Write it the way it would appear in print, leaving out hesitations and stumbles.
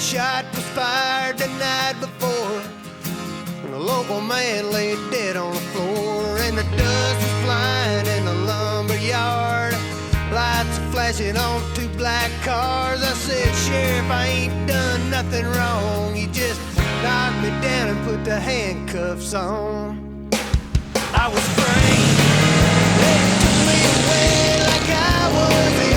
shot was fired the night before, and a local man lay dead on the floor, and the dust was flying in the lumber yard, lights flashing on two black cars. I said, Sheriff, I ain't done nothing wrong. You just knocked me down and put the handcuffs on. I was framed, they took me away like I was the